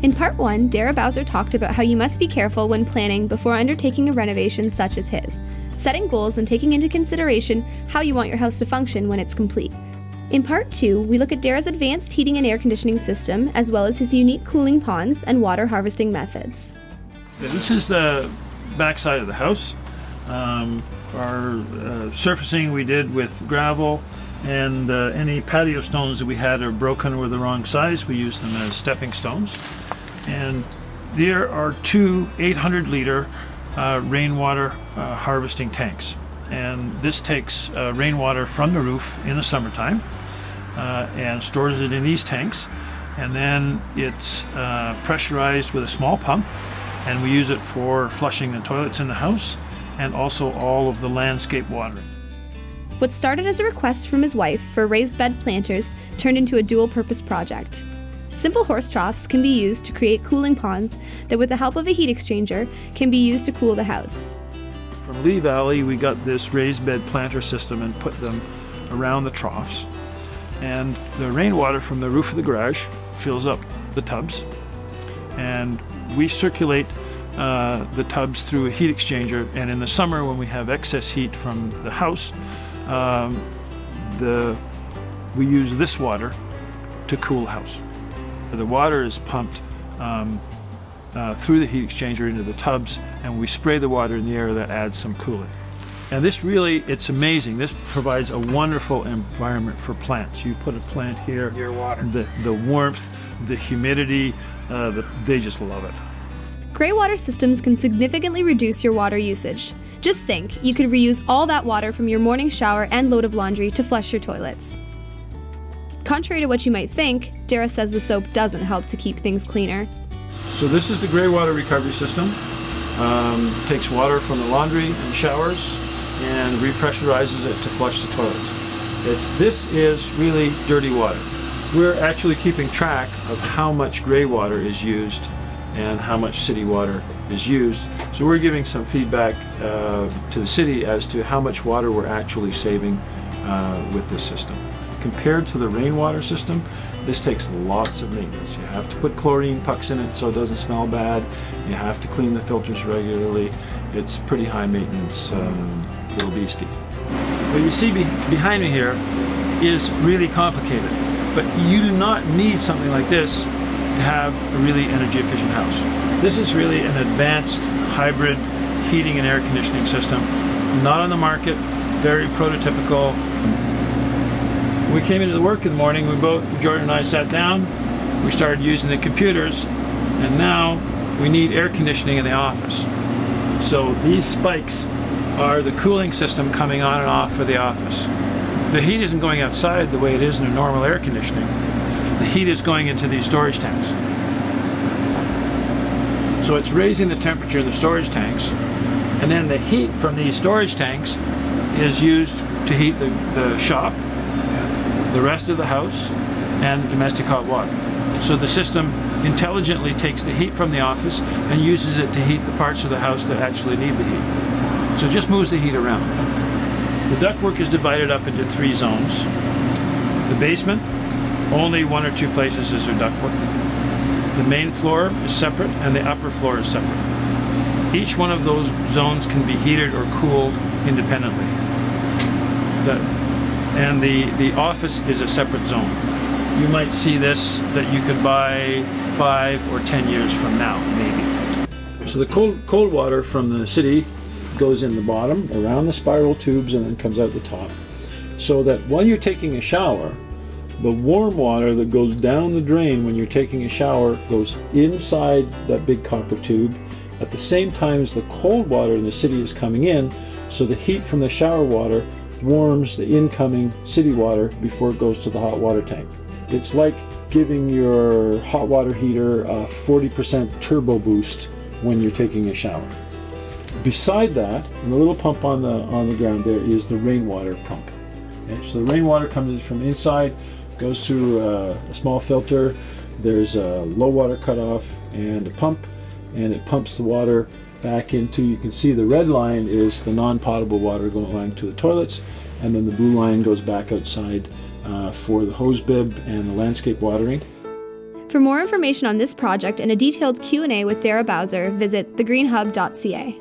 In part 1, Dara Bowser talked about how you must be careful when planning before undertaking a renovation such as his, setting goals and taking into consideration how you want your house to function when it's complete. In part 2, we look at Dara's advanced heating and air conditioning system, as well as his unique cooling ponds and water harvesting methods. This is the back side of the house. Our surfacing we did with gravel, and any patio stones that we had are broken or the wrong size. We use them as stepping stones. And there are two 800-liter rainwater harvesting tanks. And this takes rainwater from the roof in the summertime and stores it in these tanks. And then it's pressurized with a small pump, and we use it for flushing the toilets in the house and also all of the landscape watering. What started as a request from his wife for raised bed planters turned into a dual-purpose project. Simple horse troughs can be used to create cooling ponds that, with the help of a heat exchanger, can be used to cool the house. From Lee Valley, we got this raised bed planter system and put them around the troughs. And the rainwater from the roof of the garage fills up the tubs. And we circulate the tubs through a heat exchanger. And in the summer, when we have excess heat from the house, we use this water to cool the house. The water is pumped through the heat exchanger into the tubs, and we spray the water in the air. That adds some cooling. And this really, it's amazing. This provides a wonderful environment for plants. You put a plant here, your water, the warmth, the humidity, they just love it. Gray water systems can significantly reduce your water usage. Just think, you could reuse all that water from your morning shower and load of laundry to flush your toilets. Contrary to what you might think, Dara says the soap doesn't help to keep things cleaner. So this is the gray water recovery system. Takes water from the laundry and showers and repressurizes it to flush the toilets. This is really dirty water. We're actually keeping track of how much gray water is used and how much city water is used. So we're giving some feedback to the city as to how much water we're actually saving with this system. Compared to the rainwater system, this takes lots of maintenance. You have to put chlorine pucks in it so it doesn't smell bad. You have to clean the filters regularly. It's pretty high maintenance little beastie. What you see behind me here is really complicated, but you do not need something like this to have a really energy efficient house. This is really an advanced hybrid heating and air conditioning system, not on the market, very prototypical. We came into the work in the morning, Jordan and I sat down, we started using the computers, and now we need air conditioning in the office. So these spikes are the cooling system coming on and off for the office. The heat isn't going outside the way it is in a normal air conditioning. The heat is going into these storage tanks. So it's raising the temperature in the storage tanks, and then the heat from these storage tanks is used to heat the shop, the rest of the house, and the domestic hot water. So the system intelligently takes the heat from the office and uses it to heat the parts of the house that actually need the heat. So it just moves the heat around. The ductwork is divided up into 3 zones. The basement, only 1 or 2 places is there ductwork. The main floor is separate and the upper floor is separate. Each one of those zones can be heated or cooled independently. And the office is a separate zone. You might see this that you could buy 5 or 10 years from now, maybe. So the cold water from the city goes in the bottom, around the spiral tubes, and then comes out the top. So that while you're taking a shower, the warm water that goes down the drain when you're taking a shower goes inside that big copper tube at the same time as the cold water in the city is coming in, so the heat from the shower water warms the incoming city water before it goes to the hot water tank. It's like giving your hot water heater a 40% turbo boost when you're taking a shower. Beside that, in the little pump on the ground there, is the rainwater pump. Okay? So the rainwater comes from inside, goes through a small filter. There's a low water cutoff and a pump, and it pumps the water back into, you can see the red line is the non-potable water going to the toilets, and then the blue line goes back outside for the hose bib and the landscape watering. For more information on this project and a detailed Q&A with Dara Bowser, visit thegreenhub.ca.